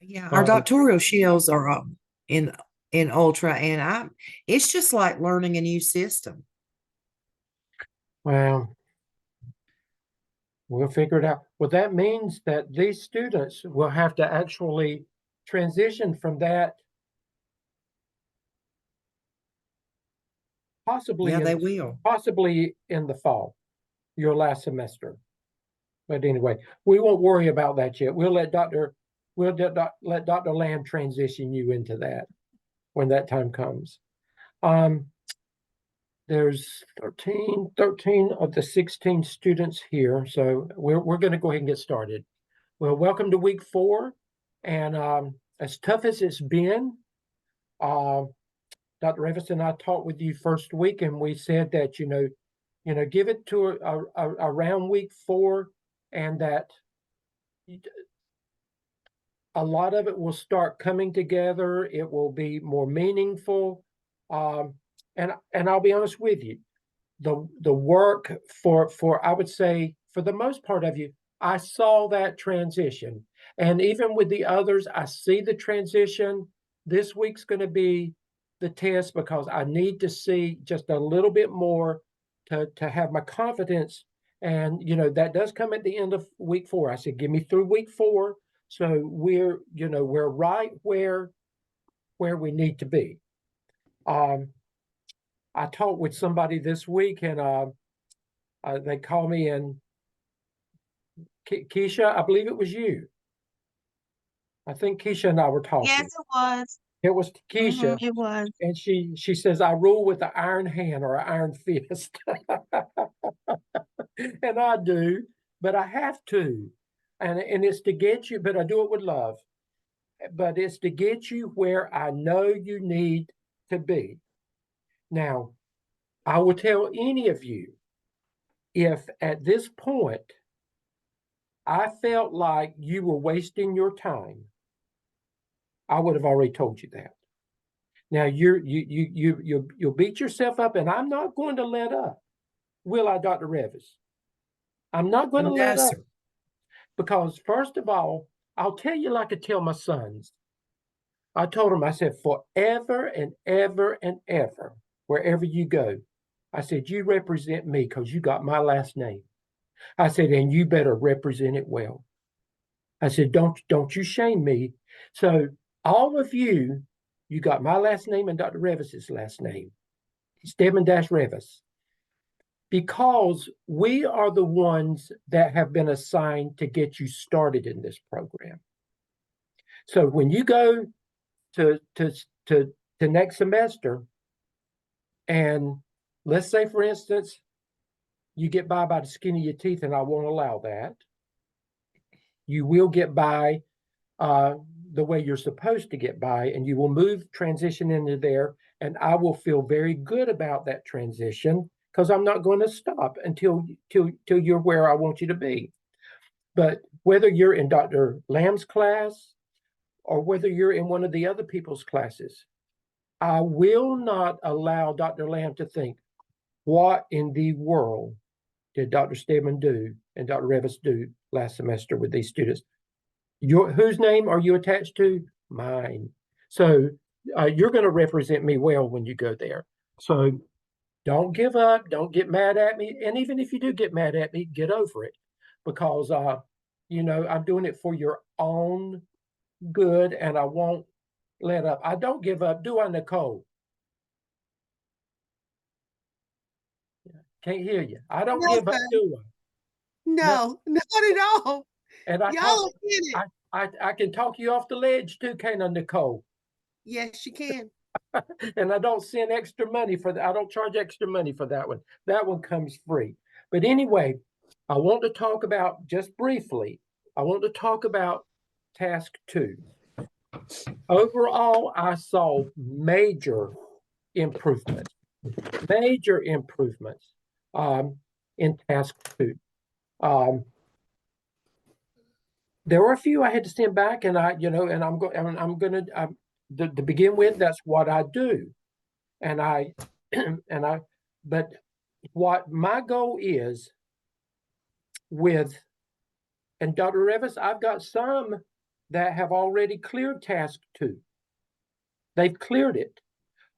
Yeah, our Um, doctoral shields are in in ultra, and it's just like learning a new system. well, we'll figure it out. Well, that means that these students will have to actually transition from that Yeah, possibly they in will. possibly in the fall, your last semester. But anyway, we won't worry about that yet. We'll let Dr. Lamb transition you into that when that time comes. Um, there's 13 of the 16 students here, so we're going to go ahead and get started. Well, welcome to week 4, and as tough as it's been, uh, Dr. Revis and I talked with you first week, and we said that give it to around week 4, and that a lot of it will start coming together. It will be more meaningful, um, and I'll be honest with you, the work for I would say for the most part of you, I saw that transition, and even with the others, I see the transition. This week's going to be the test because I need to see just a little bit more to have my confidence. And that does come at the end of week 4. I said, give me through week 4, so we're right where we need to be. I talked with somebody this week, and they called me, and Keisha, I believe it was you. I think Keisha and I were Yes, talking. it was. It was Keisha, It was. and she says, I rule with an iron hand or an iron fist. And I do, but I have to. And it's to get you, but I do it with love. But it's to get you where I know you need to be. Now, I will tell any of you, if at this point I felt like you were wasting your time, I would have already told you that. Now you'll beat yourself up, and I'm not going to let up. Will I, Dr. Revis? I'm not going to No, let up sir. because first of all, I'll tell you like I tell my sons. I told them, I said, forever and ever and ever, wherever you go, I said, you represent me because you got my last name. I said, and you better represent it well. I said, don't you shame me. So all of you, you got my last name and Dr. Revis's last name. It's Devin-Revis. Because we are the ones that have been assigned to get you started in this program. So when you go to next semester, and let's say, for instance, you get by the skin of your teeth, and I won't allow that. You will get by the way you're supposed to get by, and you will transition into there, and I will feel very good about that transition because I'm not going to stop until you're where I want you to be. But whether you're in Dr. Lamb's class or whether you're in one of the other people's classes, I will not allow Dr. Lamb to think, what in the world did Dr. Stedman do and Dr. Revis do last semester with these students? Whose name are you attached to? Mine. So you're going to represent me well when you go there. So don't give up. Don't get mad at me. And even if you do get mad at me, get over it because, I'm doing it for your own good, and I won't let up. I don't give up, do I, Nicole? Can't hear you. I don't No, give up, sir. do I? No. No, not at all. And I Y'all talk. are in it. I can talk you off the ledge too, can't I, Nicole? Yes, you can. And I don't send extra money for that. I don't charge extra money for that one. That one comes free. But anyway, I want to talk about just briefly. I want to talk about task 2. Overall, I saw major improvements in task 2. There were a few I had to send back, and I'm going to begin with. That's what I do, and I, but what my goal is with, and Dr. Revis, I've got some that have already cleared task 2. They've cleared it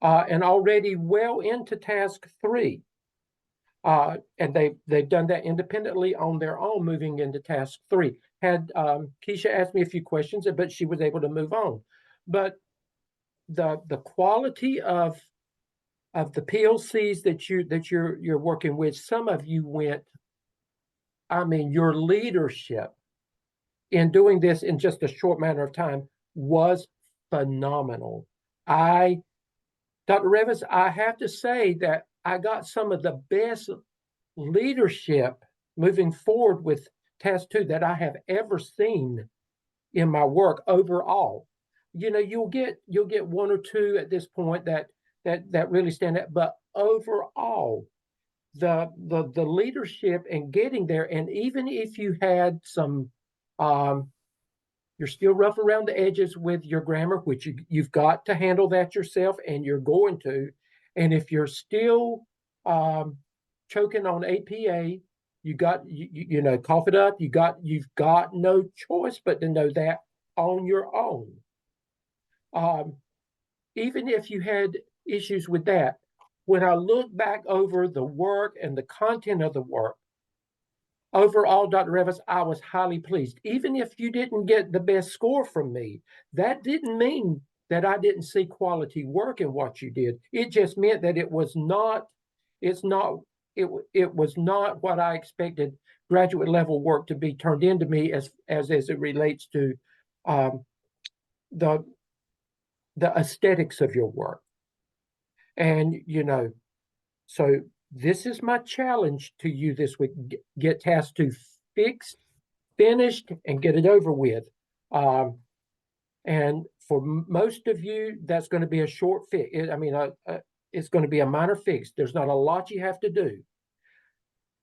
and already well into task 3. And they've done that independently on their own, moving into task 3. Had Keisha asked me a few questions, but she was able to move on. But the quality of the PLCs that you're working with, some of you went, I mean, your leadership in doing this in just a short matter of time was phenomenal. Dr. Revis, I have to say that I got some of the best leadership moving forward with task 2 that I have ever seen in my work overall. You know, you'll get 1 or 2 at this point that really stand out, but overall, the leadership and getting there, and even if you had some you're still rough around the edges with your grammar, which you've got to handle that yourself, and you're going to. And if you're still choking on APA, you know, cough it up. You've got no choice but to know that on your own. Even if you had issues with that, when I look back over the work and the content of the work, overall, Dr. Revis, I was highly pleased. Even if you didn't get the best score from me, that didn't mean that I didn't see quality work in what you did. It just meant that it was not what I expected graduate level work to be turned into me as it relates to the aesthetics of your work. And, you know, so this is my challenge to you this week. Get task 2 fixed, finished, and get it over with. And for most of you, that's going to be a short fix. It's going to be a minor fix. There's not a lot you have to do.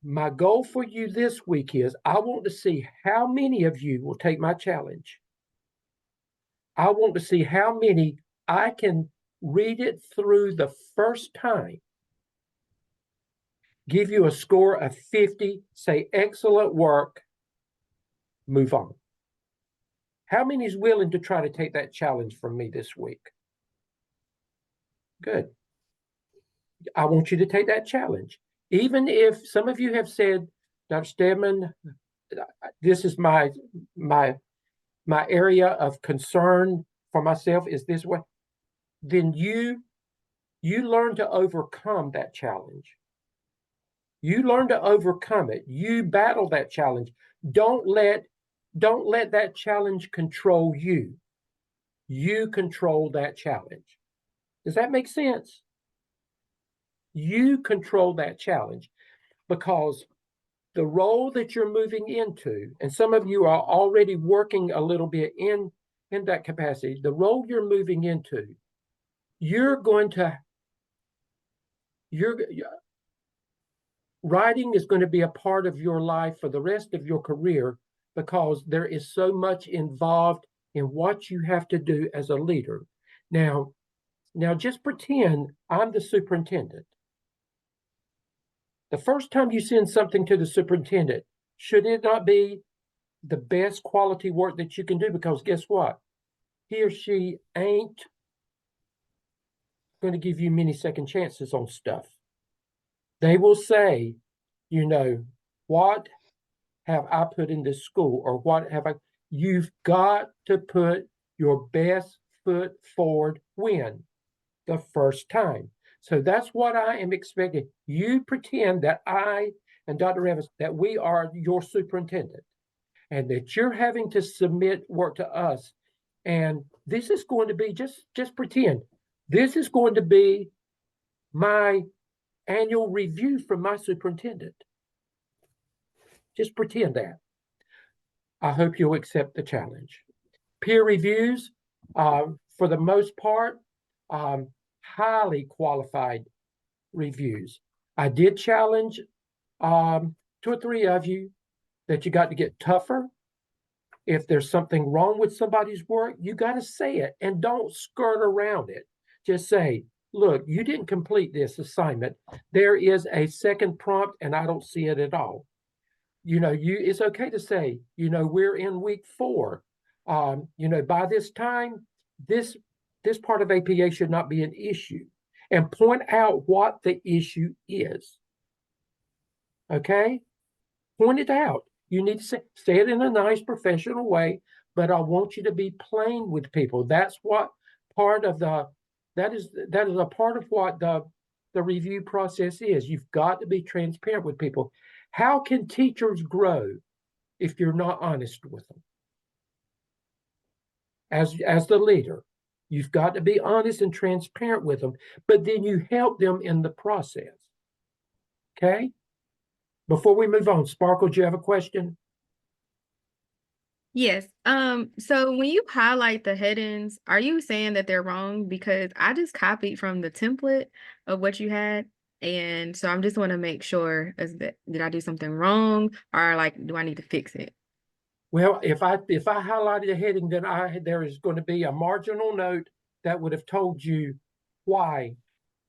My goal for you this week is I want to see how many of you will take my challenge. I want to see how many I can read it through the first time, give you a score of 50, say excellent work, move on. How many is willing to try to take that challenge from me this week? Good. I want you to take that challenge. Even if some of you have said, Dr. Stedman, this is my area of concern for myself is this way, then you learn to overcome that challenge. You learn to overcome it. You battle that challenge. Don't let that challenge control you. You control that challenge. Does that make sense? You control that challenge, because the role that you're moving into, and some of you are already working a little bit in that capacity, the role you're moving into, writing is going to be a part of your life for the rest of your career, because there is so much involved in what you have to do as a leader. Now just pretend I'm the superintendent. The first time you send something to the superintendent, should it not be the best quality work that you can do? Because guess what? He or she ain't going to give you many second chances on stuff. They will say, you know, what have I put in this school, or what have I? You've got to put your best foot forward when? The first time. So that's what I am expecting. You pretend that I and Dr. Revis, that we are your superintendent, and that you're having to submit work to us. And this is going to be, just pretend, this is going to be my annual review from my superintendent. Just pretend that. I hope you'll accept the challenge. Peer reviews, for the most part, highly qualified reviews. I did challenge 2 or 3 of you that you got to get tougher. If there's something wrong with somebody's work, you got to say it, and don't skirt around it. Just say, look, you didn't complete this assignment. There is a second prompt and I don't see it at all. You know, it's okay to say, you know, we're in week 4. You know, by this time, this part of APA should not be an issue, and point out what the issue is. Okay, point it out. You need to say it in a nice professional way, but I want you to be plain with people. That's what part of that is a part of what the review process is. You've got to be transparent with people. How can teachers grow if you're not honest with them? As the leader, you've got to be honest and transparent with them, but then you help them in the process. Okay? Before we move on, Sparkle, do you have a question? Yes. So when you highlight the headings, are you saying that they're wrong? Because I just copied from the template of what you had. And so I'm just want to make sure did I do something wrong, or like do I need to fix it? Well, if I highlighted a heading, then there is going to be a marginal note that would have told you why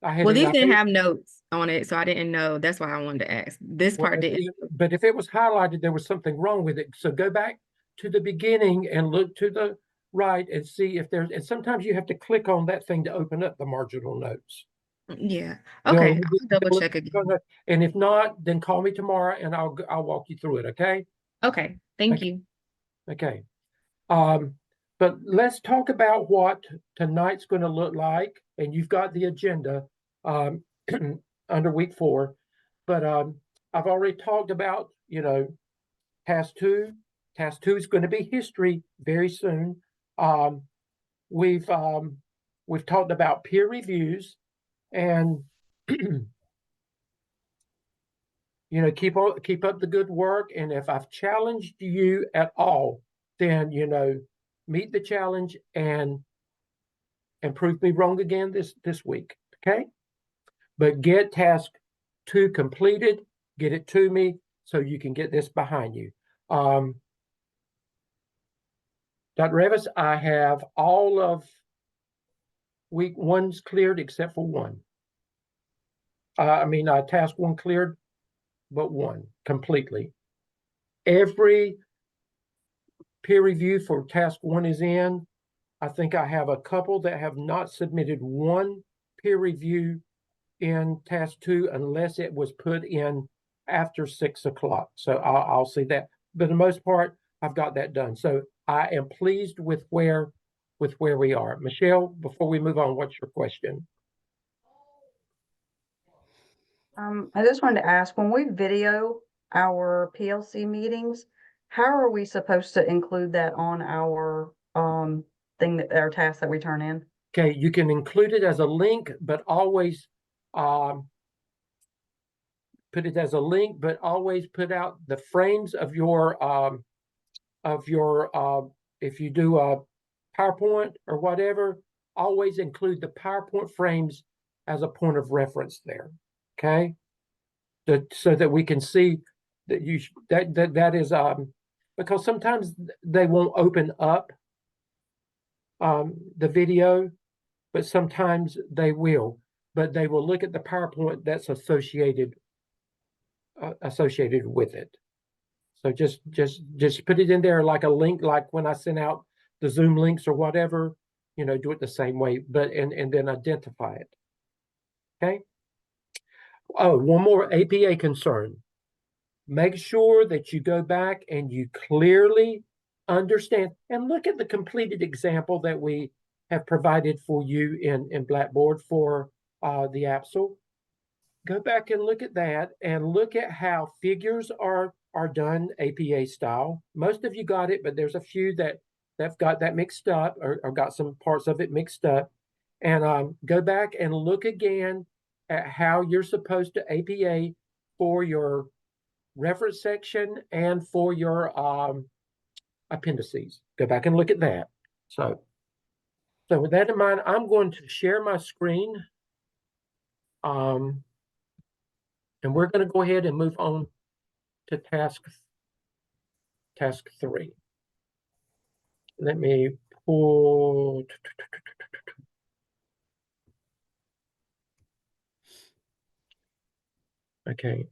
I had Well, it. these didn't have notes on it, so I didn't know. That's why I wanted to ask. This Well, part didn't. but if it was highlighted, there was something wrong with it. So go back to the beginning and look to the right and see if there's. And sometimes you have to click on that thing to open up the marginal notes. Yeah. They'll- Okay. I'll double they'll- check again. And if not, then call me tomorrow and I'll walk you through it. Okay. Okay. Thank Okay. you. Okay. But let's talk about what tonight's going to look like. And you've got the agenda under week 4. But I've already talked about, you know, task 2. Task 2 is going to be history very soon. We've talked about peer reviews and you know, keep up the good work. And if I've challenged you at all, then you know, meet the challenge and prove me wrong again this week. Okay, but get task 2 completed. Get it to me so you can get this behind you. Dr. Revis, I have all of week 1's cleared except for 1. Task 1 cleared, but 1 completely. Every peer review for task 1 is in. I think I have a couple that have not submitted 1 peer review in task 2 unless it was put in after 6 o'clock. So I'll see that. But for the most part, I've got that done. So I am pleased with where we are. Michelle, before we move on, what's your question? I just wanted to ask, when we video our PLC meetings, how are we supposed to include that on our our task that we turn in? Okay, you can include it as a link, but always put it as a link, but always put out the frames of your if you do a PowerPoint or whatever, always include the PowerPoint frames as a point of reference there. Okay, so that we can see that that is because sometimes they won't open up the video, but sometimes they will. But they will look at the PowerPoint that's associated with it. So just put it in there like a link, like when I send out the Zoom links or whatever, you know, do it the same way, but and then identify it. Okay. Oh, one more APA concern. Make sure that you go back and you clearly understand and look at the completed example that we have provided for you in Blackboard for the AAPSL. Go back and look at that and look at how figures are done APA style. Most of you got it, but there's a few that've got that mixed up or got some parts of it mixed up. And go back and look again at how you're supposed to APA for your reference section and for your appendices. Go back and look at that. So with that in mind, I'm going to share my screen. And we're going to go ahead and move on to task 3. Let me pull. Okay.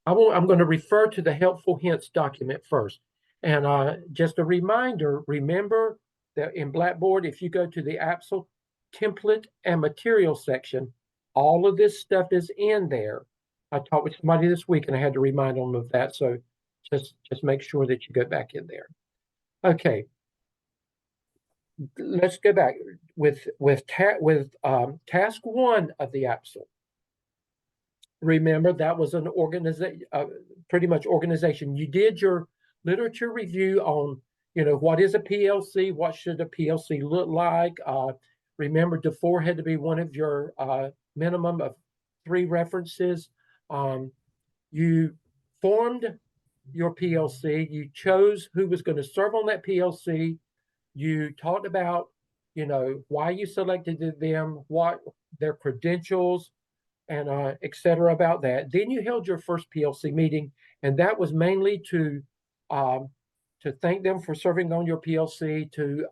I'm going to refer to the helpful hints document first. And just a reminder, remember that in Blackboard, if you go to the AAPSL template and material section, all of this stuff is in there. I talked with somebody this week and I had to remind them of that. So just make sure that you go back in there. Okay. Let's go back with task 1 of the AAPSL. Remember, that was an organization, pretty much organization. You did your literature review on, what is a PLC? What should a PLC look like? Remember, D4 had to be one of your minimum of 3 references. You formed your PLC. You chose who was going to serve on that PLC. You talked about, why you selected them, what their credentials, and et cetera about that. Then you held your first PLC meeting, and that was mainly to thank them for serving on your PLC, to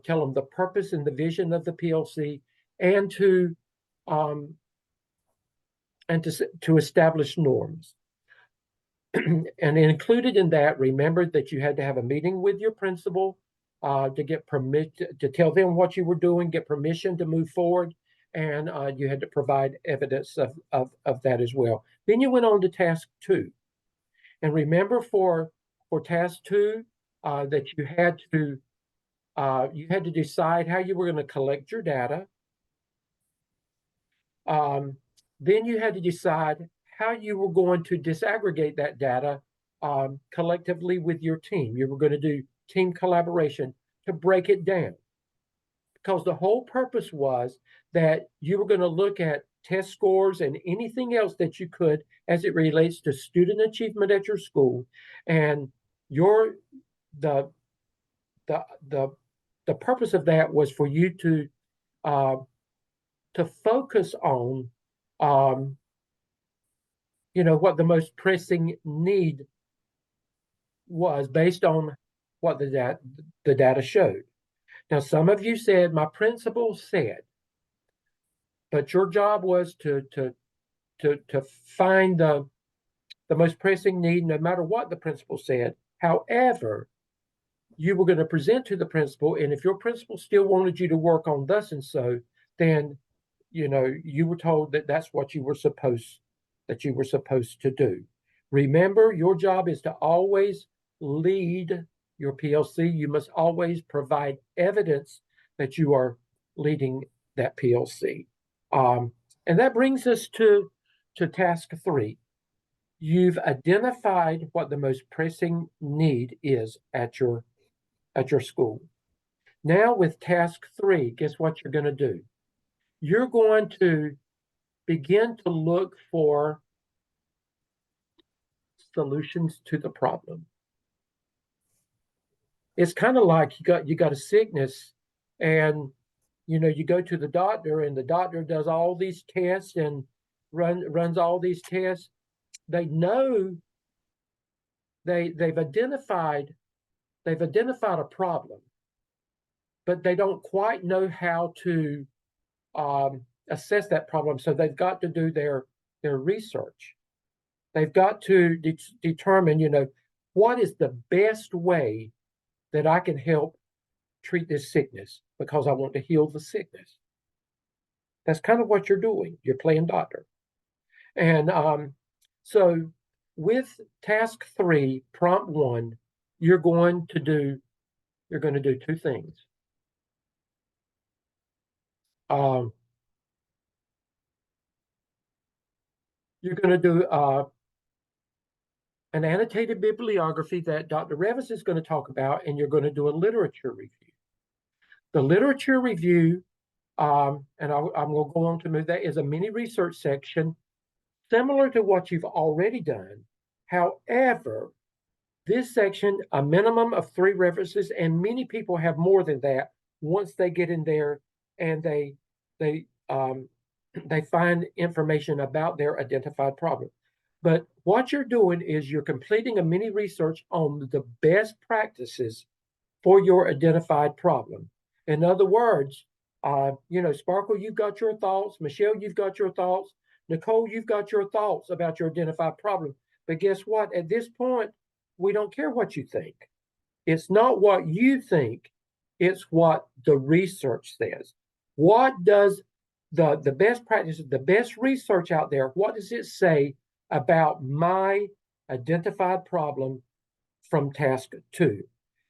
tell them the purpose and the vision of the PLC, and to establish norms. And included in that, remember that you had to have a meeting with your principal to get permit to tell them what you were doing, get permission to move forward, and you had to provide evidence of that as well. Then you went on to task 2, and remember for task 2 that you had to decide how you were going to collect your data. Then you had to decide how you were going to disaggregate that data collectively with your team. You were going to do team collaboration to break it down, because the whole purpose was that you were going to look at test scores and anything else that you could as it relates to student achievement at your school, and the purpose of that was for you to focus on what the most pressing need was based on what the data showed. Now, some of you said, my principal said, but your job was to find the most pressing need, no matter what the principal said. However, you were going to present to the principal, and if your principal still wanted you to work on thus and so, then you were told that that's what you were supposed to do. Remember, your job is to always lead your PLC. You must always provide evidence that you are leading that PLC. And that brings us to task 3. You've identified what the most pressing need is at your school. Now with task 3, guess what you're going to do? You're going to begin to look for solutions to the problem. It's kind of like you got a sickness, and you go to the doctor, and the doctor does all these tests and runs all these tests. They know they've identified a problem, but they don't quite know how to assess that problem. So they've got to do their research. They've got to determine, what is the best way that I can help treat this sickness, because I want to heal the sickness. That's kind of what you're doing. You're playing doctor. And so with task 3, prompt 1, you're going to do 2 things. You're going to do an annotated bibliography that Dr. Revis is going to talk about, and you're going to do a literature review. The literature review, and I'm going to go on to move that, is a mini research section similar to what you've already done. However, this section, a minimum of 3 references, and many people have more than that once they get in there and they find information about their identified problem. But what you're doing is you're completing a mini research on the best practices for your identified problem. In other words, Sparkle, you've got your thoughts. Michelle, you've got your thoughts. Nicole, you've got your thoughts about your identified problem. But guess what? At this point, we don't care what you think. It's not what you think, it's what the research says. What does the best practices, the best research out there, what does it say about my identified problem from task 2?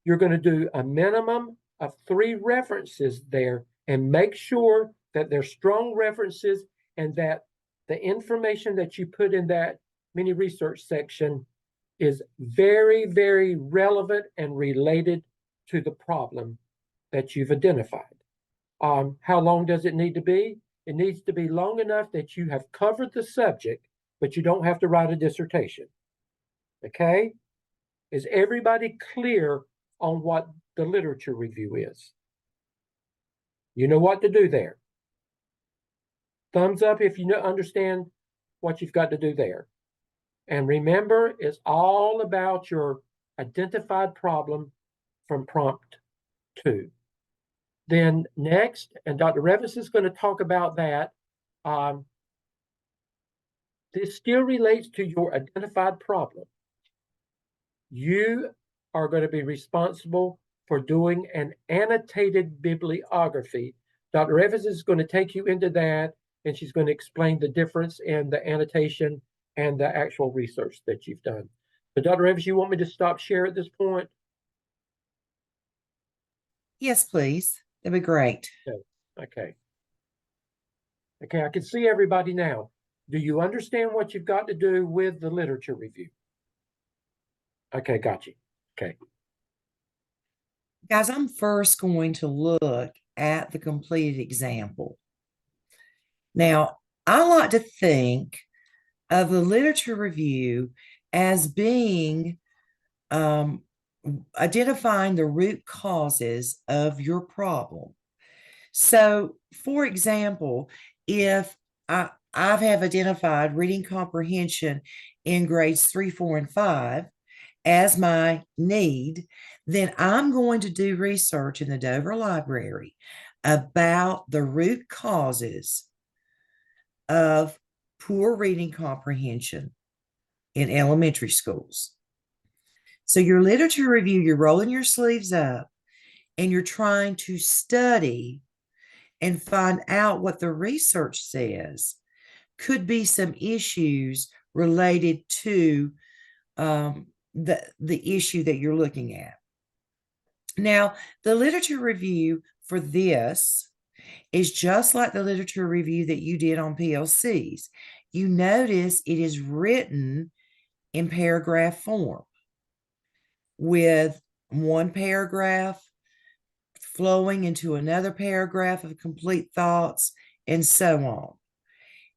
You're going to do a minimum of 3 references there and make sure that they're strong references and that the information that you put in that mini research section is very, very relevant and related to the problem that you've identified. How long does it need to be? It needs to be long enough that you have covered the subject, but you don't have to write a dissertation. Okay? Is everybody clear on what the literature review is? You know what to do there. Thumbs up if you understand what you've got to do there. And remember, it's all about your identified problem from prompt 2. Then next, and Dr. Revis is going to talk about that, this still relates to your identified problem. You are going to be responsible for doing an annotated bibliography. Dr. Revis is going to take you into that, and she's going to explain the difference in the annotation and the actual research that you've done. So Dr. Revis, you want me to stop share at this point? Yes, please. That'd be great. Okay. Okay, I can see everybody now. Do you understand what you've got to do with the literature review? Okay, got you. Okay. Guys, I'm first going to look at the completed example. Now, I like to think of the literature review as being identifying the root causes of your problem. So, for example, if I have identified reading comprehension in grades 3, 4, and 5 as my need, then I'm going to do research in the Dover Library about the root causes of poor reading comprehension in elementary schools. So your literature review, you're rolling your sleeves up and you're trying to study and find out what the research says. Could be some issues related to the issue that you're looking at. Now, the literature review for this is just like the literature review that you did on PLCs. You notice it is written in paragraph form with one paragraph flowing into another paragraph of complete thoughts and so on.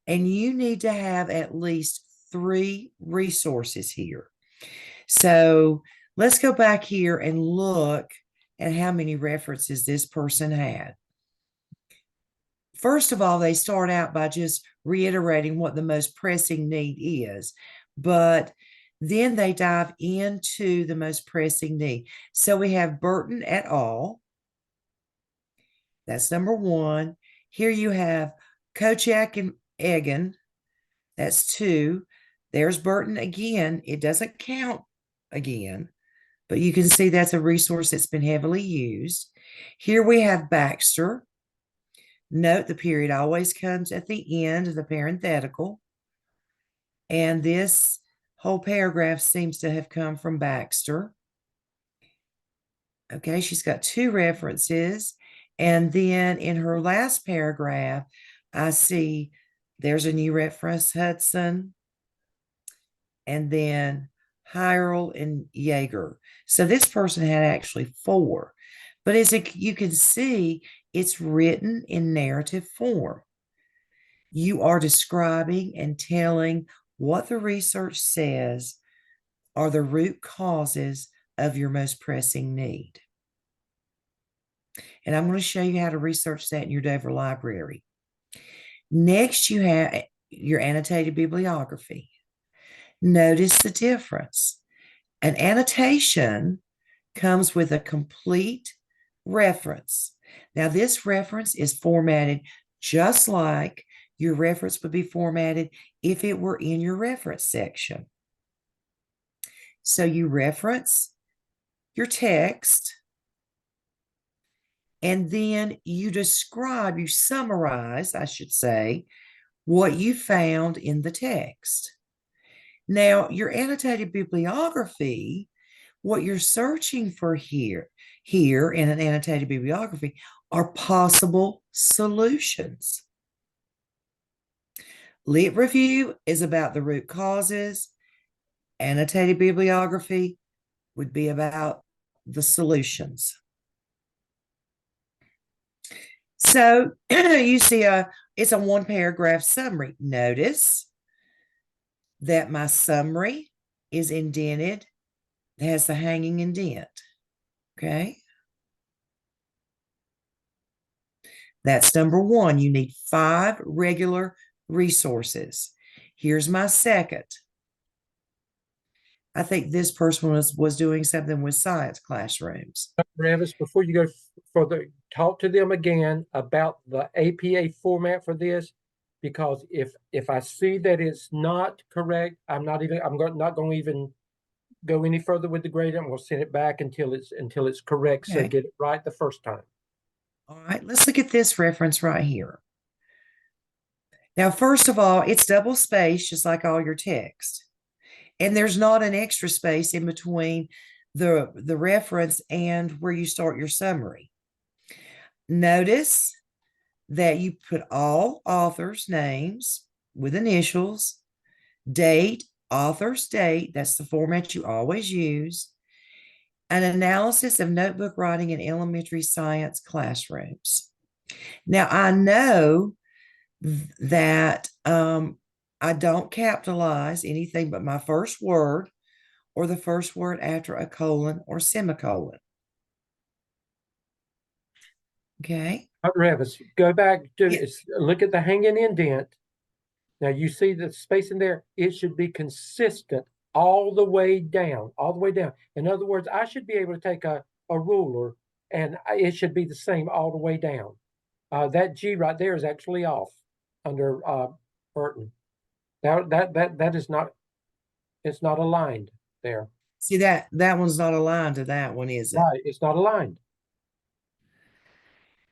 And you need to have at least 3 resources here. So let's go back here and look at how many references this person had. First of all, they start out by just reiterating what the most pressing need is, but then they dive into the most pressing need. So we have Burton et al. That's number 1. Here you have Kochak and Egan. That's 2. There's Burton again. It doesn't count again, but you can see that's a resource that's been heavily used. Here we have Baxter. Note the period always comes at the end of the parenthetical. And this whole paragraph seems to have come from Baxter. Okay, she's got 2 references. And then in her last paragraph, I see there's a new reference, Hudson, and then Hyrule and Jaeger. So this person had actually 4. But as you can see, it's written in narrative form. You are describing and telling what the research says are the root causes of your most pressing need. And I'm going to show you how to research that in your Dover Library. Next, you have your annotated bibliography. Notice the difference. An annotation comes with a complete reference. Now, this reference is formatted just like your reference would be formatted if it were in your reference section. So you reference your text, and then you describe, you summarize, I should say, what you found in the text. Now, your annotated bibliography, what you're searching for here in an annotated bibliography are possible solutions. Lit review is about the root causes. Annotated bibliography would be about the solutions. So you see it's a 1-paragraph summary. Notice that my summary is indented. It has the hanging indent. Okay. That's number one. You need 5 regular resources. Here's my second. I think this person was doing something with science classrooms. Travis, before you go further, talk to them again about the APA format for this, because if I see that it's not correct, I'm not going to even go any further with the grade. I'm going to send it back until it's correct. So Okay. get it right the first time. All right, let's look at this reference right here. Now, first of all, it's double spaced, just like all your text. And there's not an extra space in between the reference and where you start your summary. Notice that you put all authors' names with initials, date, author's date, that's the format you always use, an analysis of notebook writing in elementary science classrooms. Now, I know that I don't capitalize anything but my first word or the first word after a colon or semicolon. Okay. Travis, go back to Yeah. look at the hanging indent. Now you see the space in there. It should be consistent all the way down, all the way down. In other words, I should be able to take a ruler and it should be the same all the way down. That G right there is actually off under Burton. Now that is not, it's not aligned there. See that one's not aligned to that one, is it? Right, it's not aligned.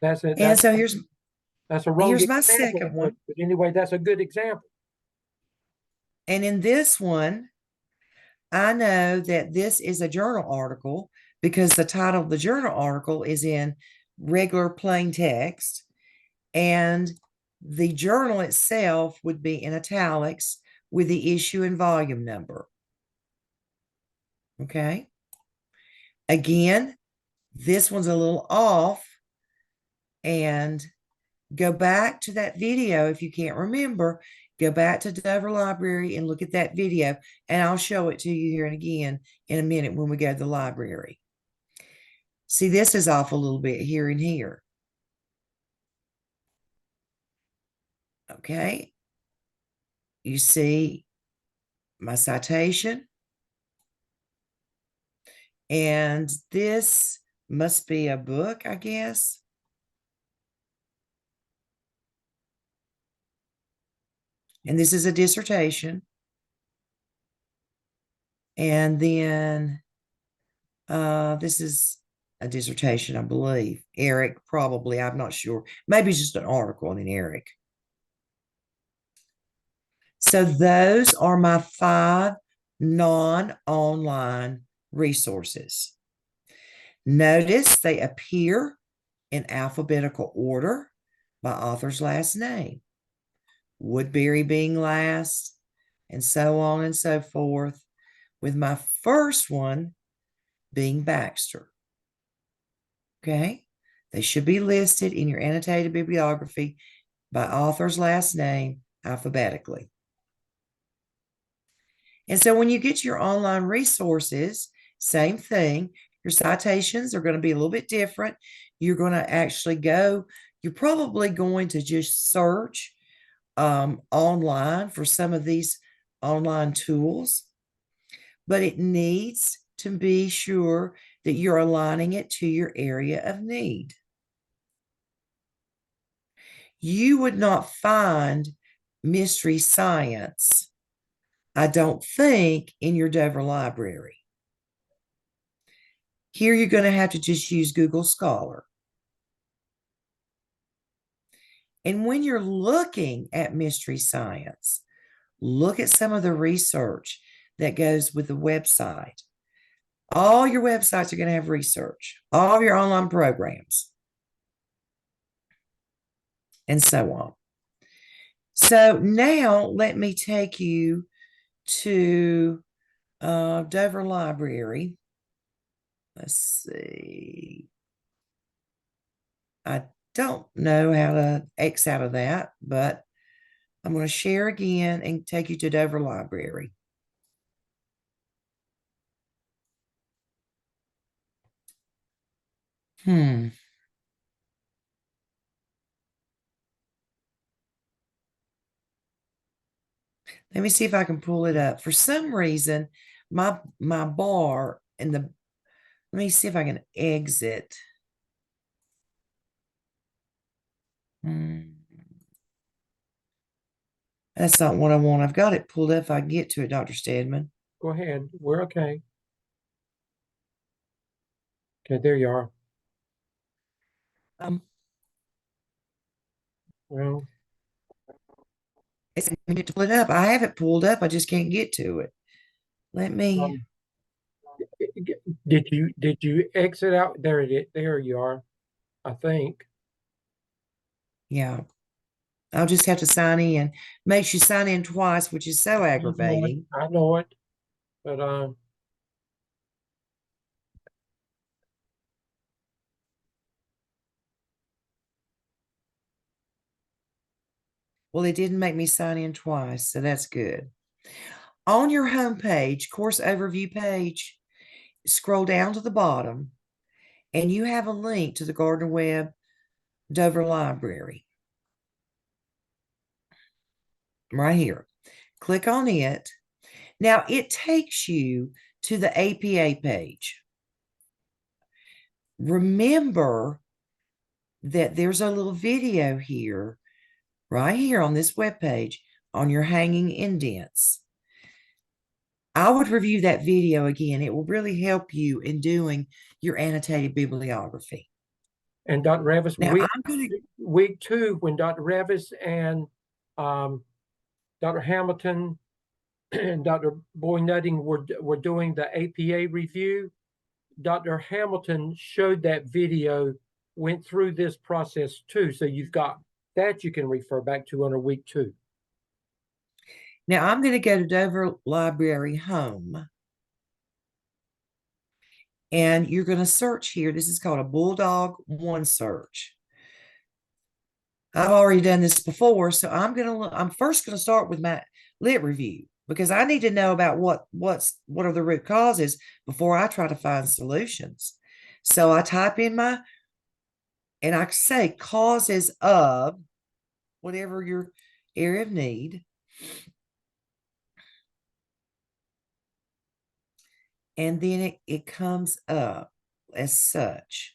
That's it. And so That's a wrong here's my example, second one. but anyway, that's a good example. And in this one, I know that this is a journal article because the title of the journal article is in regular plain text, and the journal itself would be in italics with the issue and volume number. Okay. Again, this one's a little off, and go back to that video if you can't remember. Go back to Dover Library and look at that video, and I'll show it to you here and again in a minute when we go to the library. See, this is off a little bit here and here. Okay. You see my citation. And this must be a book, I guess. And this is a dissertation. And then this is a dissertation, I believe. Eric, probably, I'm not sure. Maybe it's just an article on an Eric. So those are my 5 non-online resources. Notice they appear in alphabetical order by author's last name, Woodbury being last, and so on and so forth, with my first one being Baxter. Okay, they should be listed in your annotated bibliography by author's last name alphabetically. And so when you get to your online resources, same thing. Your citations are going to be a little bit different. You're going to actually you're probably going to just search online for some of these online tools, but it needs to be sure that you're aligning it to your area of need. You would not find mystery science, I don't think, in your Dover Library. Here you're going to have to just use Google Scholar. And when you're looking at mystery science, look at some of the research that goes with the website. All your websites are going to have research, all of your online programs, and so on. So now let me take you to Dover Library. Let's see. I don't know how to X out of that, but I'm going to share again and take you to Dover Library. Let me see if I can pull it up. For some reason, my bar and let me see if I can exit. That's not what I want. I've got it pulled up if I can get to it, Dr. Stedman. Go ahead. We're okay. Okay, there you are. Well, It's I need to pull it up. I have it pulled up. I just can't get to it. Let me. did you exit out? There it is. There you are. I think. Yeah. I'll just have to sign in. Makes you sign in twice, which is so aggravating. I know it. But Well, it didn't make me sign in twice, so that's good. On your homepage, course overview page, scroll down to the bottom, and you have a link to the Gardner Webb Dover Library. Right here. Click on it. Now it takes you to the APA page. Remember that there's a little video here, right here on this webpage, on your hanging indents. I would review that video again. It will really help you in doing your annotated bibliography. and Dr. Revis, Now, I'm going to week 2, when Dr. Revis and Dr. Hamilton and Dr. Boy Nutting were doing the APA review, Dr. Hamilton showed that video, went through this process too. So you've got that you can refer back to under week 2. Now I'm going to go to Dover Library Home. And you're going to search here. This is called a Bulldog One Search. I've already done this before, so I'm first going to start with my lit review because I need to know about what are the root causes before I try to find solutions. So I type in and I say causes of whatever your area of need. And then it comes up as such.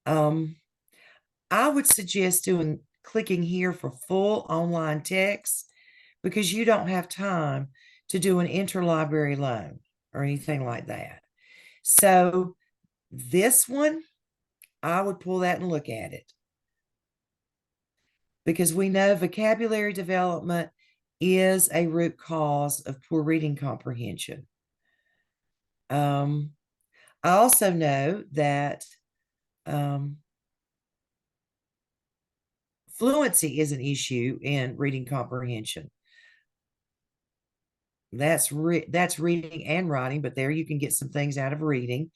I would suggest clicking here for full online text because you don't have time to do an interlibrary loan or anything like that. So this one, I would pull that and look at it because we know vocabulary development is a root cause of poor reading comprehension. I also know that fluency is an issue in reading comprehension. That's reading and writing, but there you can get some things out of reading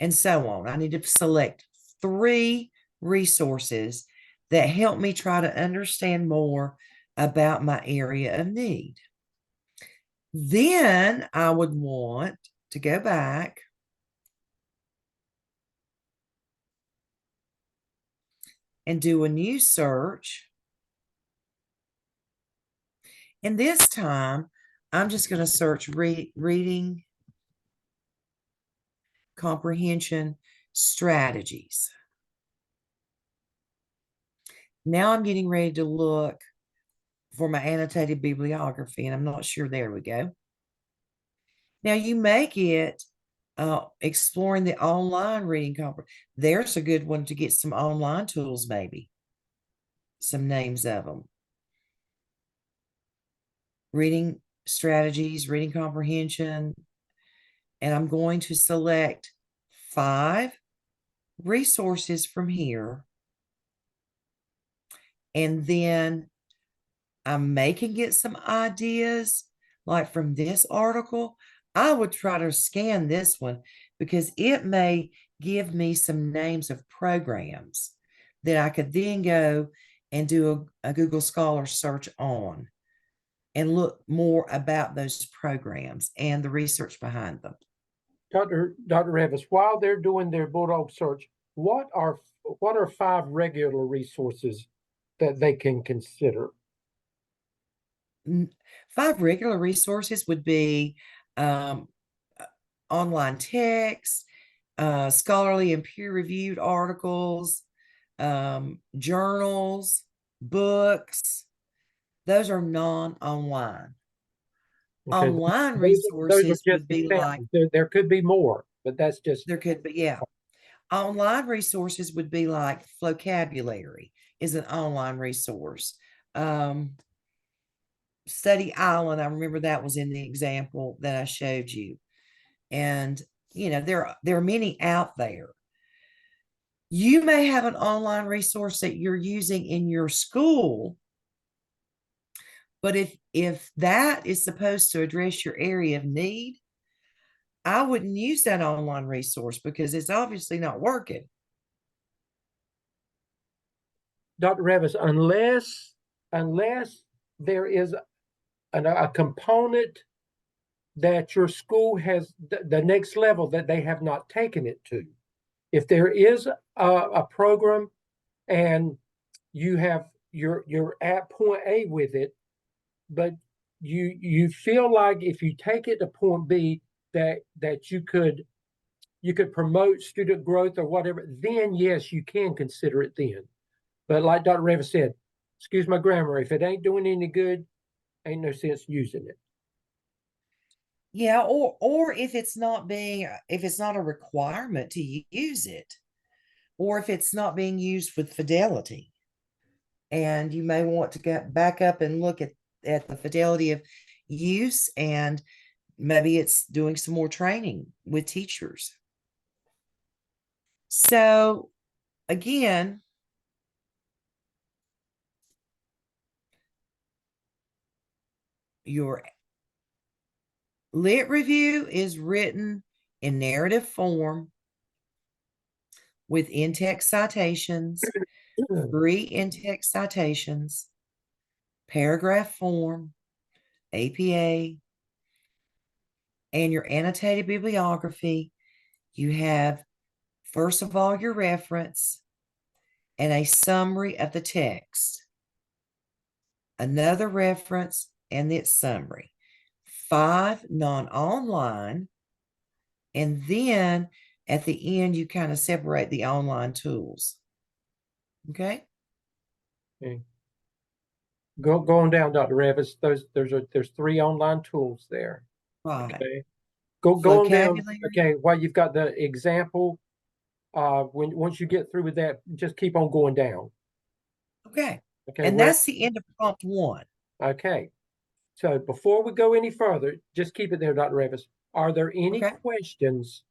and so on. I need to select 3 resources that help me try to understand more about my area of need. Then I would want to go back and do a new search. And this time, I'm just going to search reading comprehension strategies. Now I'm getting ready to look for my annotated bibliography, and I'm not sure. There we go. Now you may get exploring the online reading comprehension. There's a good one to get some online tools, maybe. Some names of them. Reading strategies, reading comprehension. And I'm going to select 5 resources from here. And then I may can get some ideas, like from this article. I would try to scan this one because it may give me some names of programs that I could then go and do a Google Scholar search on and look more about those programs and the research behind them. Dr. Revis, while they're doing their Bulldog search, what are 5 regular resources that they can consider? 5 regular resources would be online text, scholarly and peer-reviewed articles, journals, books. Those are non-online. Okay, Online those are resources just would be like, examples. There could be more, but that's just there could be, yeah. Online resources would be like vocabulary is an online resource. Study Island, I remember that was in the example that I showed you. And, there are many out there. You may have an online resource that you're using in your school, but if that is supposed to address your area of need, I wouldn't use that online resource because it's obviously not working. Dr. Revis, unless there is a component that your school has the next level that they have not taken it to. If there is a program and you're at point A with it, but you feel like if you take it to point B that you could promote student growth or whatever, then yes, you can consider it then. But like Dr. Revis said, excuse my grammar, if it ain't doing any good, ain't no sense using it. Yeah, or if it's not a requirement to use it, or if it's not being used with fidelity. And you may want to get back up and look at the fidelity of use, and maybe it's doing some more training with teachers. So again, your lit review is written in narrative form with in-text citations, free in-text citations, paragraph form, APA, and your annotated bibliography. You have, first of all, your reference and a summary of the text, another reference and its summary, 5 non-online, and then at the end, you kind of separate the online tools. Okay. Okay. Going down, Dr. Revis, there's 3 online tools there. Right. Okay. Going down. Vocabulary. Okay, while you've got the example, once you get through with that, just keep on going down. Okay. Okay. And that's the end of prompt 1. Okay. So before we go any further, just keep it there, Dr. Revis. Are there any Okay. questions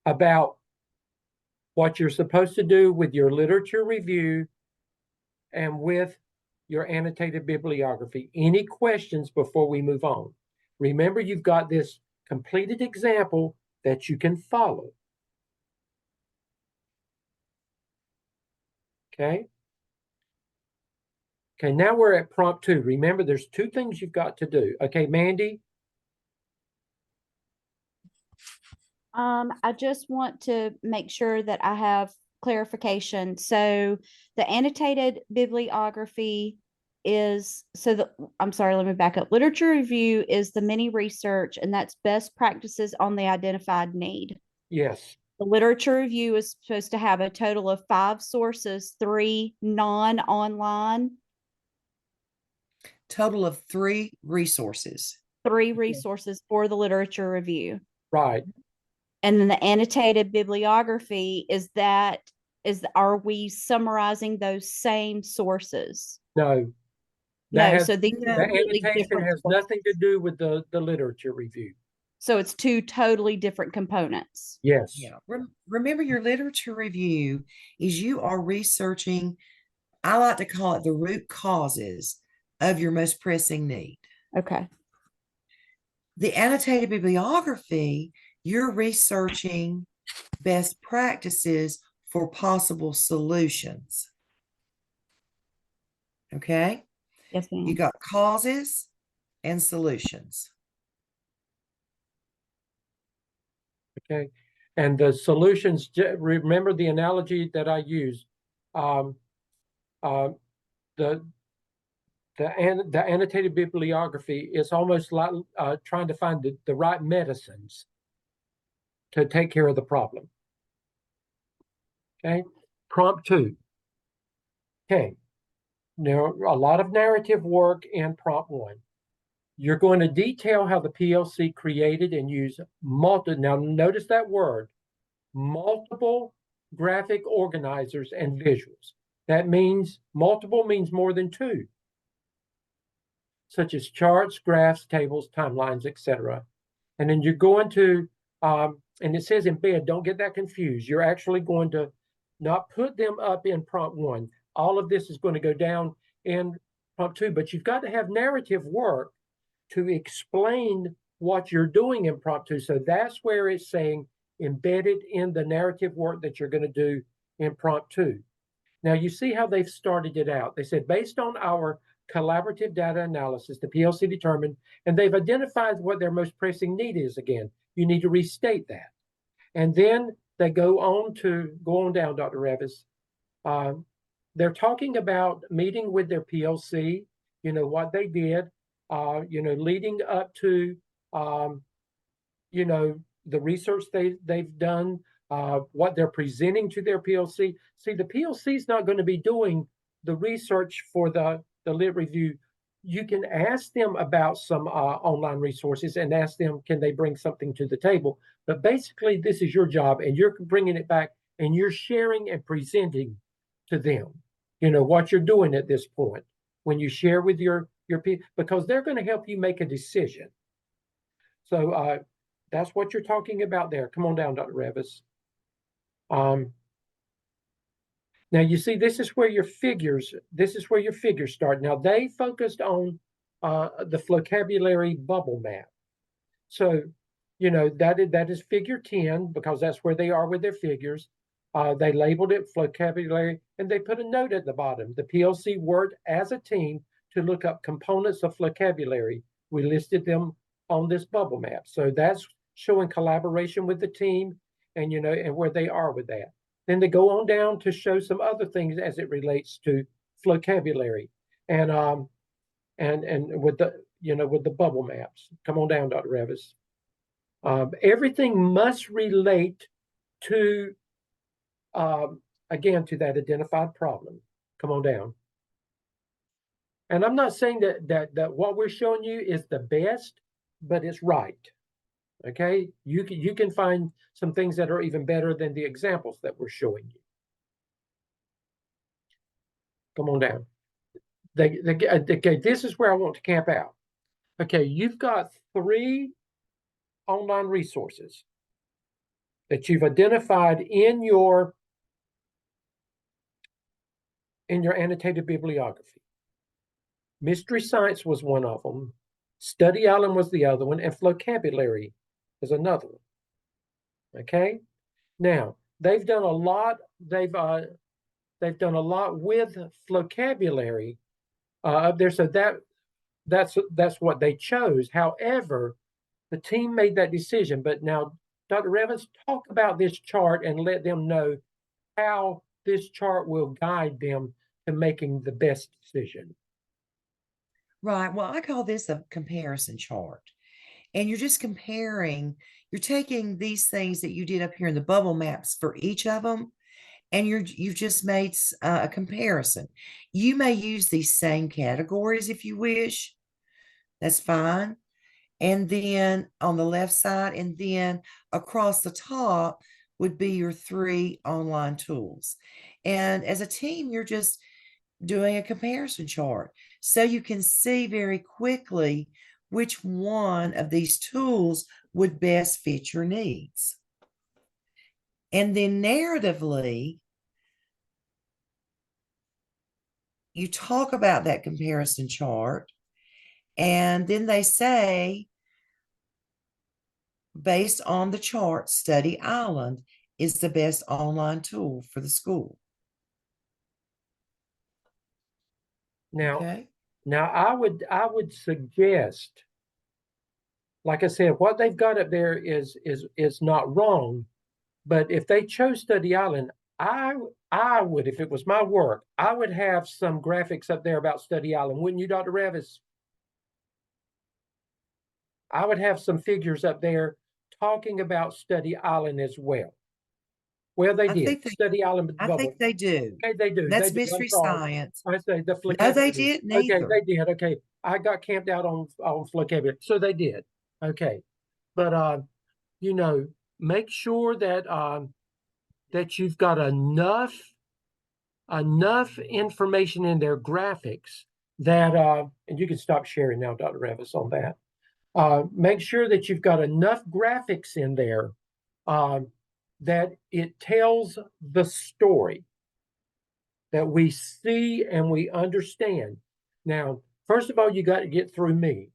about what you're supposed to do with your literature review and with your annotated bibliography? Any questions before we move on? Remember, you've got this completed example that you can follow. Okay. Okay, now we're at prompt 2. Remember, there's 2 things you've got to do. Okay, Mandy? I just want to make sure that I have clarification. So the annotated bibliography is, I'm sorry, let me back up. Literature review is the mini research, and that's best practices on the identified need. Yes. The literature review is supposed to have a total of 5 sources, 3 non-online. Total of 3 resources. 3 resources for the literature review. Right. And then the annotated bibliography are we summarizing those same sources? No, No, that has, so these the are completely annotation different has sources. nothing to do with the literature review. So it's two totally different components. Yes. Yeah. Remember, your literature review is you are researching, I like to call it the root causes of your most pressing need. Okay. The annotated bibliography, you're researching best practices for possible solutions. Okay? Yes, You ma'am. got causes and solutions. Okay. And the solutions, remember the analogy that I used. Um, the annotated bibliography is almost like trying to find the right medicines to take care of the problem. Okay. Prompt 2. Okay. Now, a lot of narrative work in prompt 1. You're going to detail how the PLC created and used now notice that word, multiple graphic organizers and visuals. That means multiple means more than 2, such as charts, graphs, tables, timelines, etc. And then you're going to, and it says embed, don't get that confused. You're actually going to not put them up in prompt 1. All of this is going to go down in prompt 2, but you've got to have narrative work to explain what you're doing in prompt 2. So that's where it's saying embedded in the narrative work that you're going to do in prompt 2. Now you see how they've started it out. They said, based on our collaborative data analysis, the PLC determined, and they've identified what their most pressing need is again. You need to restate that. And then they go on down, Dr. Revis. They're talking about meeting with their PLC, what they did, leading up to, the research they've done, what they're presenting to their PLC. See, the PLC is not going to be doing the research for the lit review. You can ask them about some online resources and ask them, can they bring something to the table? But basically, this is your job, and you're bringing it back, and you're sharing and presenting to them, what you're doing at this point when you share with your people, because they're going to help you make a decision. So that's what you're talking about there. Come on down, Dr. Revis. Now you see, this is where your figures start. Now they focused on the vocabulary bubble map. So, that is figure 10 because that's where they are with their figures. They labeled it vocabulary and they put a note at the bottom. The PLC worked as a team to look up components of vocabulary. We listed them on this bubble map. So that's showing collaboration with the team and, and where they are with that. Then they go on down to show some other things as it relates to vocabulary and with the bubble maps. Come on down, Dr. Revis. Everything must relate to, again, to that identified problem. Come on down. And I'm not saying that what we're showing you is the best, but it's right. Okay, you can find some things that are even better than the examples that we're showing you. Come on down. Okay, this is where I want to camp out. Okay, you've got 3 online resources that you've identified in your annotated bibliography. Mystery Science was one of them. Study Island was the other one, and vocabulary is another one. Okay. Now they've done a lot. They've done a lot with vocabulary up there. So that's what they chose. However, the team made that decision. But now, Dr. Revis, talk about this chart and let them know how this chart will guide them to making the best decision. Right. Well, I call this a comparison chart. And you're just comparing, you're taking these things that you did up here in the bubble maps for each of them, and you've just made a comparison. You may use these same categories if you wish. That's fine. and then on the left side, and then across the top would be your 3 online tools. And as a team, you're just doing a comparison chart so you can see very quickly which one of these tools would best fit your needs. And then narratively, you talk about that comparison chart, and then they say, based on the chart, Study Island is the best online tool for the school. Now, Okay. now I would suggest, like I said, what they've got up there is not wrong, but if they chose Study Island, I would, if it was my work, I would have some graphics up there about Study Island, wouldn't you, Dr. Revis? I would have some figures up there talking about Study Island as well. Well, they did. Study Island I bubble. think they do. Okay, they do. That's They do. mystery I'm sorry. science. I say the No, they vocabulary. didn't Okay, either. they did. Okay, I got camped out on vocabulary, so they did. Okay, but you know, make sure that that you've got enough information in their graphics that and you can stop sharing now, Dr. Revis, on that. Make sure that you've got enough graphics in there that it tells the story that we see and we understand. Now, first of all, you got to get through me.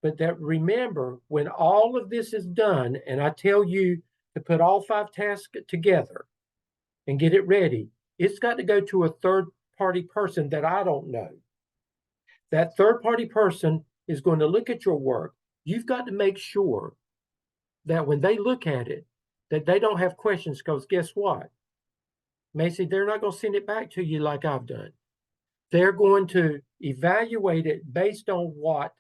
But that remember, when all of this is done, and I tell you to put all 5 tasks together and get it ready, it's got to go to a third-party person that I don't know. That third-party person is going to look at your work. You've got to make sure that when they look at it, that they don't have questions, because guess what? Macy, they're not going to send it back to you like I've done. They're going to evaluate it based on what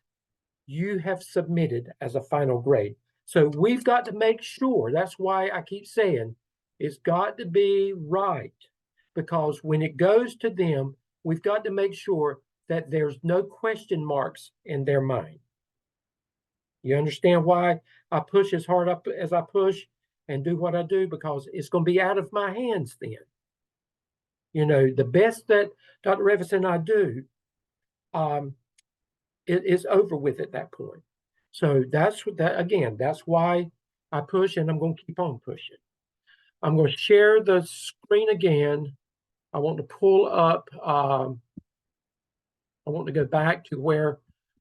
you have submitted as a final grade. So we've got to make sure, that's why I keep saying it's got to be right, because when it goes to them, we've got to make sure that there's no question marks in their mind. You understand why I push as hard up as I push and do what I do? Because it's going to be out of my hands then. You know, the best that Dr. Revis and I do, it is over with at that point. So that's that. Again, that's why I push, and I'm going to keep on pushing. I'm going to share the screen again. I want to pull up. I want to go back to where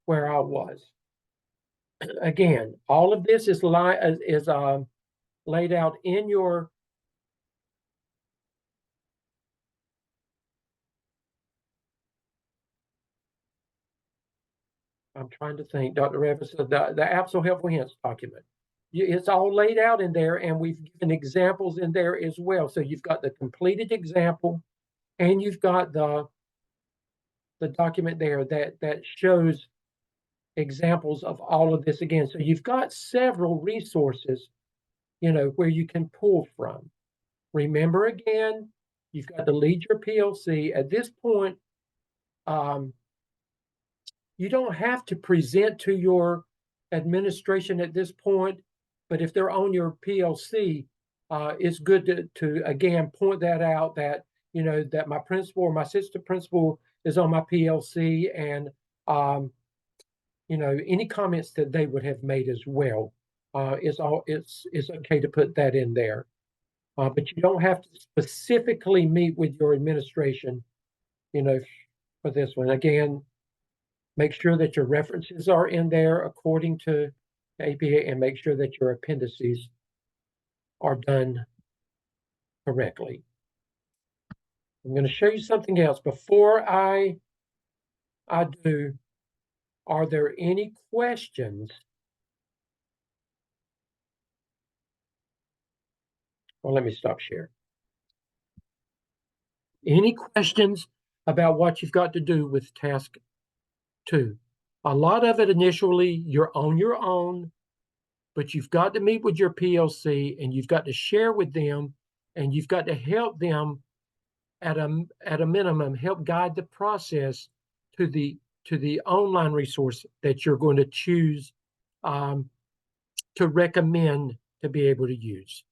I was. Again, all of this is laid out in your. I'm trying to think, Dr. Revis, the AAPSL Helpful Hints document. It's all laid out in there, and we've given examples in there as well. So you've got the completed example, and you've got the document there that shows examples of all of this again. So you've got several resources, you know, where you can pull from. Remember again, you've got to lead your PLC. At this point, you don't have to present to your administration at this point, but if they're on your PLC, it's good to again point that out, that you know that my principal or my assistant principal is on my PLC, and you know, any comments that they would have made as well. It's okay to put that in there, but you don't have to specifically meet with your administration, you know, for this one. Again, make sure that your references are in there according to APA, and make sure that your appendices are done correctly. I'm going to show you something else before I do. Are there any questions? Well, let me stop sharing. Any questions about what you've got to do with task 2? A lot of it initially, you're on your own, but you've got to meet with your PLC, and you've got to share with them, and you've got to help them at a minimum, help guide the process to the online resource that you're going to choose to recommend to be able to use.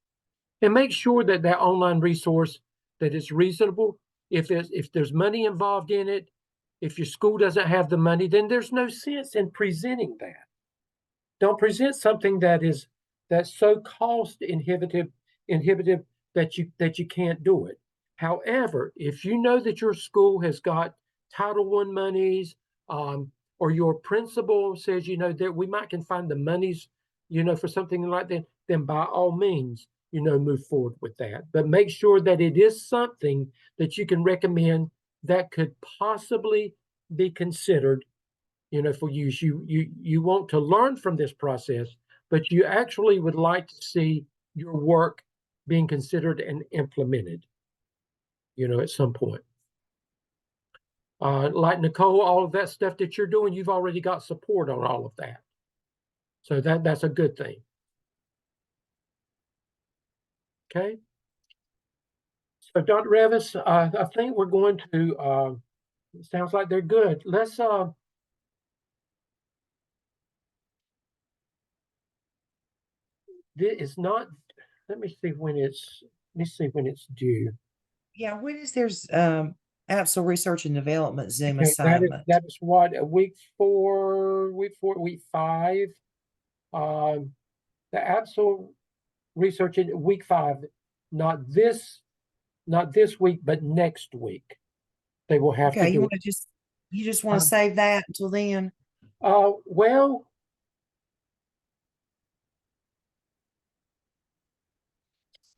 And make sure that that online resource that is reasonable. If there's money involved in it, if your school doesn't have the money, then there's no sense in presenting that. Don't present something that's so cost inhibitive that you can't do it. However, if you know that your school has got Title I monies, or your principal says, that we might can find the monies, for something like that, then by all means, move forward with that. But make sure that it is something that you can recommend that could possibly be considered, for use. You want to learn from this process, but you actually would like to see your work being considered and implemented, at some point. Like Nicole, all of that stuff that you're doing, you've already got support on all of that. So that's a good thing. Okay. So Dr. Revis, I think we're going to, it sounds like they're good. Let's, it's not, let me see when it's due. Yeah, when is there's AAPSL Research and Development Zoom Okay, assignment? that is what, week 5. The AAPSL research in week 5, not this week, but next week. They will have Okay, to do you just want to save that until then? Well,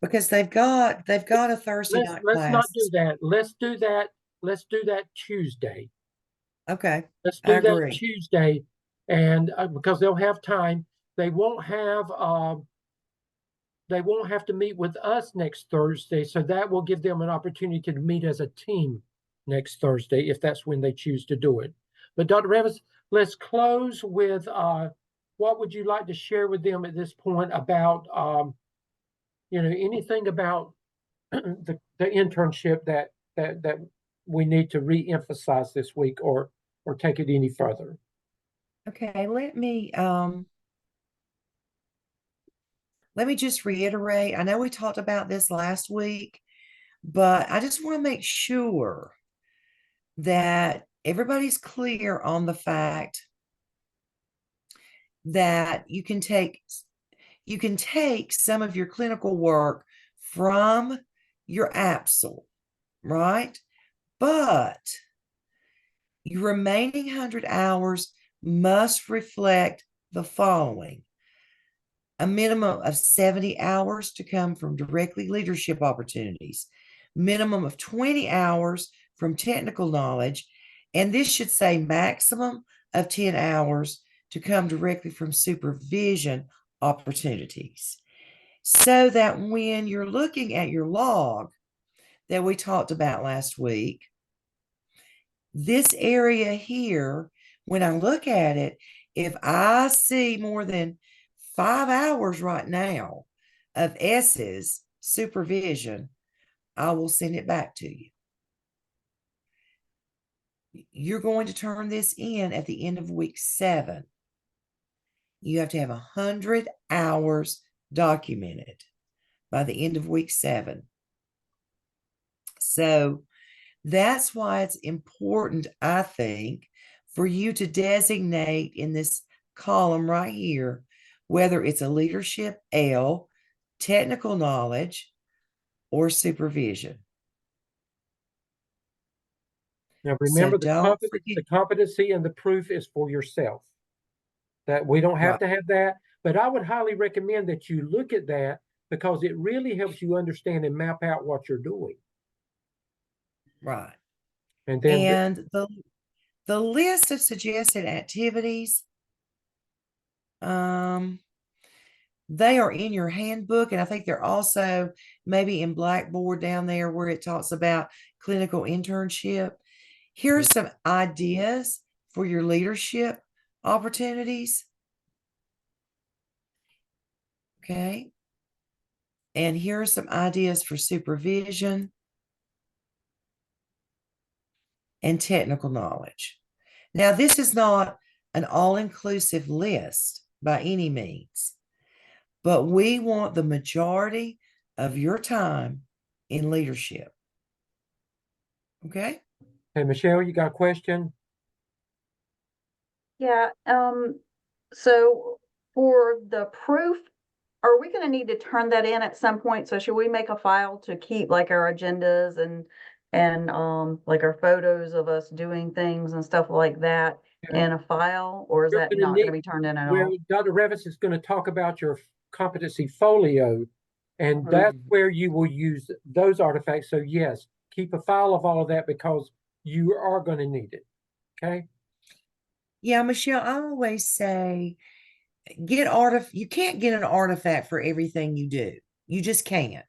Because they've got a Thursday night let's not class. do that. Let's do that Tuesday. Okay, Let's I do that agree. Tuesday, and because they'll have time. They won't have to meet with us next Thursday, so that will give them an opportunity to meet as a team next Thursday, if that's when they choose to do it. But Dr. Revis, let's close with what would you like to share with them at this point about anything about the internship that we need to re-emphasize this week, or take it any further. Okay, let me just reiterate. I know we talked about this last week, but I just want to make sure that everybody's clear on the fact that you can take some of your clinical work from your AAPSL, right? But your remaining 100 hours must reflect the following: a minimum of 70 hours to come from directly leadership opportunities, minimum of 20 hours from technical knowledge, and this should say maximum of 10 hours to come directly from supervision opportunities. So that when you're looking at your log that we talked about last week, this area here, when I look at it, if I see more than 5 hours right now of S's supervision, I will send it back to you. You're going to turn this in at the end of week 7. You have to have 100 hours documented by the end of week 7. So that's why it's important, I think, for you to designate in this column right here, whether it's a leadership L, technical knowledge, or supervision. Now remember, So the competency and the proof is for yourself. That we don't have Right. to have that, but I would highly recommend that you look at that, because it really helps you understand and map out what you're doing. Right. And then And the list of suggested activities, they are in your handbook, and I think they're also maybe in Blackboard down there where it talks about clinical internship. Here are some ideas for your leadership opportunities. Okay. And here are some ideas for supervision and technical knowledge. Now, this is not an all-inclusive list, by any means, but we want the majority of your time in leadership. Okay? Hey, Michelle, you got a question? Yeah, so for the proof, are we gonna need to turn that in at some point? So should we make a file to keep like our agendas and like our photos of us doing things and stuff like that Yeah. in a file, or is You're that gonna not gonna need- be turned in at Where all? Dr. Revis is going to talk about your competency folio, and that's where you will use those artifacts. So yes, keep a file of all of that because you are going to need it. Okay. Yeah, Michelle, I always say you can't get an artifact for everything you do. You just can't.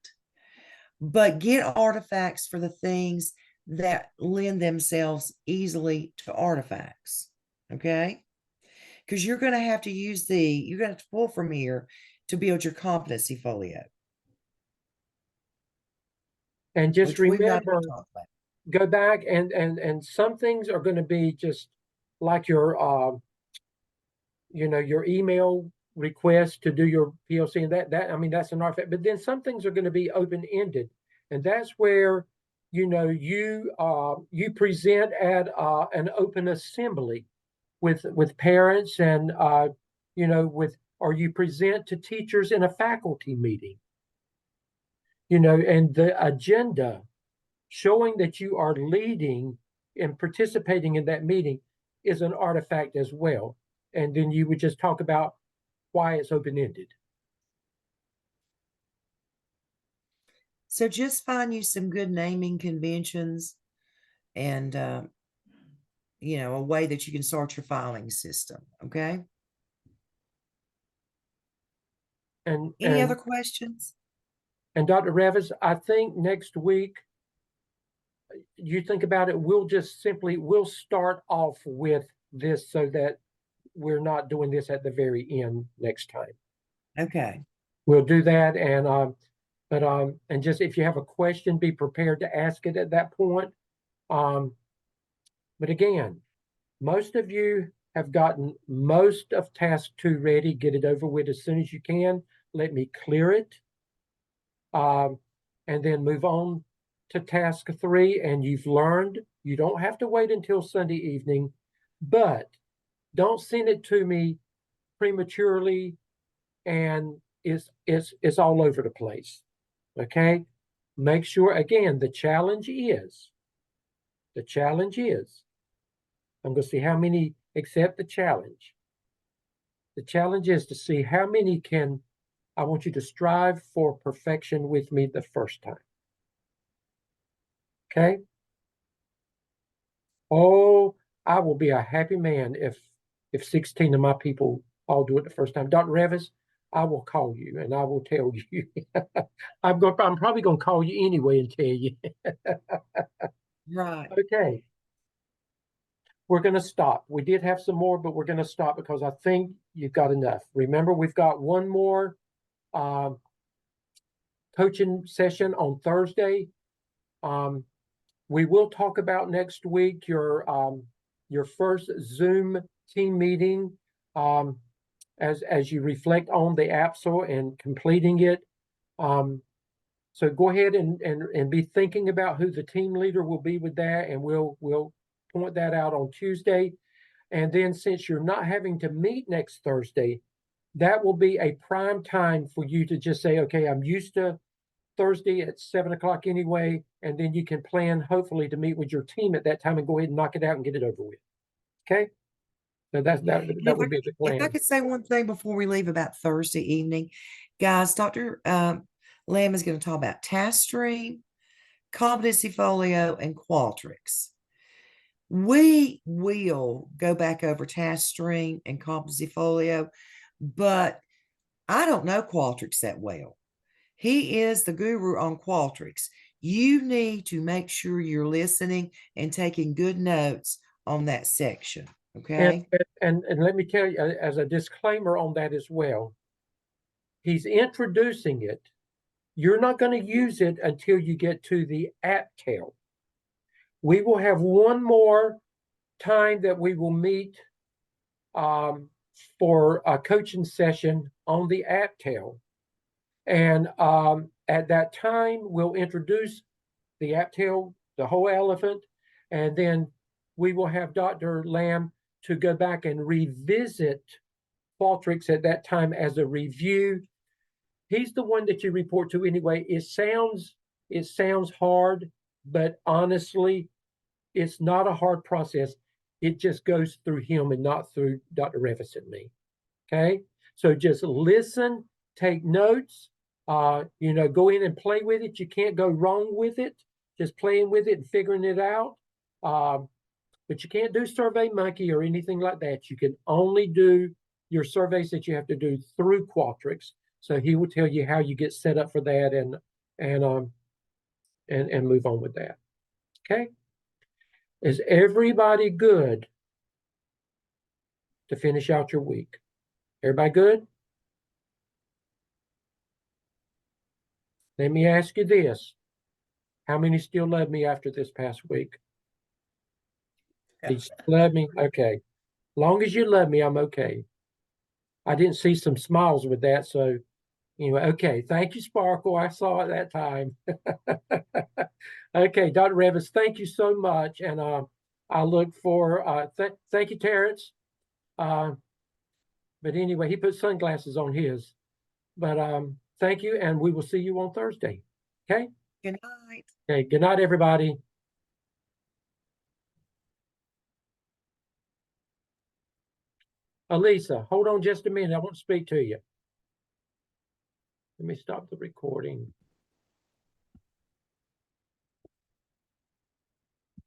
But get artifacts for the things that lend themselves easily to artifacts. Okay? Because you're going to have to you're going to have to pull from here to build your competency folio. And just Which we've not remember, talked about. go back and some things are going to be just like your your email request to do your PLC, and that I mean that's an artifact. But then some things are going to be open ended, and that's where you present at an open assembly with parents and or you present to teachers in a faculty meeting. And the agenda showing that you are leading and participating in that meeting is an artifact as well. And then you would just talk about why it's open-ended. So just find you some good naming conventions and, a way that you can start your filing system. Okay. Any other questions? And Dr. Revis, I think next week, you think about it, we'll start off with this so that we're not doing this at the very end next time. Okay. We'll do that, and just if you have a question, be prepared to ask it at that point. But again, most of you have gotten most of task 2 ready. Get it over with as soon as you can. Let me clear it, and then move on to task 3. And you've learned you don't have to wait until Sunday evening, but don't send it to me prematurely and it's all over the place. Okay, make sure, again, the challenge is I'm going to see how many accept the challenge. The challenge is to see how many I want you to strive for perfection with me the first time. Okay. Oh, I will be a happy man if 16 of my people all do it the first time. Dr. Revis, I will call you and I will tell you. I'm probably going to call you anyway and tell you. Right. Okay. We're going to stop. We did have some more, but we're going to stop because I think you've got enough. Remember, we've got one more coaching session on Thursday. We will talk about next week your first Zoom team meeting as you reflect on the AAPSL and completing it. So go ahead and be thinking about who the team leader will be with that, and we'll point that out on Tuesday. And then since you're not having to meet next Thursday, that will be a prime time for you to just say, okay, I'm used to Thursday at 7 o'clock anyway, and then you can plan hopefully to meet with your team at that time and go ahead and knock it out and get it over with. Okay. So that would be the plan. If I could say one thing before we leave about Thursday evening, guys, Dr. Lamb is going to talk about task stream, competency folio, and Qualtrics. We will go back over task stream and competency folio, but I don't know Qualtrics that well. He is the guru on Qualtrics. You need to make sure you're listening and taking good notes on that section. Okay. And let me tell you, as a disclaimer on that as well, he's introducing it. You're not going to use it until you get to the AAPSL. We will have one more time that we will meet for a coaching session on the AAPSL. And at that time, we'll introduce the AAPSL, the whole elephant, and then we will have Dr. Lamb to go back and revisit Qualtrics at that time as a review. He's the one that you report to anyway. It sounds hard, but honestly, it's not a hard process. It just goes through him and not through Dr. Revis and me. Okay, so just listen, take notes. You know, go in and play with it. You can't go wrong with it. Just playing with it and figuring it out. But you can't do SurveyMonkey or anything like that. You can only do your surveys that you have to do through Qualtrics. So he will tell you how you get set up for that and move on with that. Okay. Is everybody good to finish out your week? Everybody good? Let me ask you this. How many still love me after this past week? Do you still love me? Okay. Long as you love me, I'm okay. I didn't see some smiles with that. So anyway, okay. Thank you, Sparkle. I saw it that time. Okay, Dr. Revis, thank you so much. And I look for, thank you, Terrence. But anyway, he put sunglasses on his. But thank you, and we will see you on Thursday. Okay? Good night. Okay, good night, everybody. Elisa, hold on just a minute. I want to speak to you. Let me stop the recording.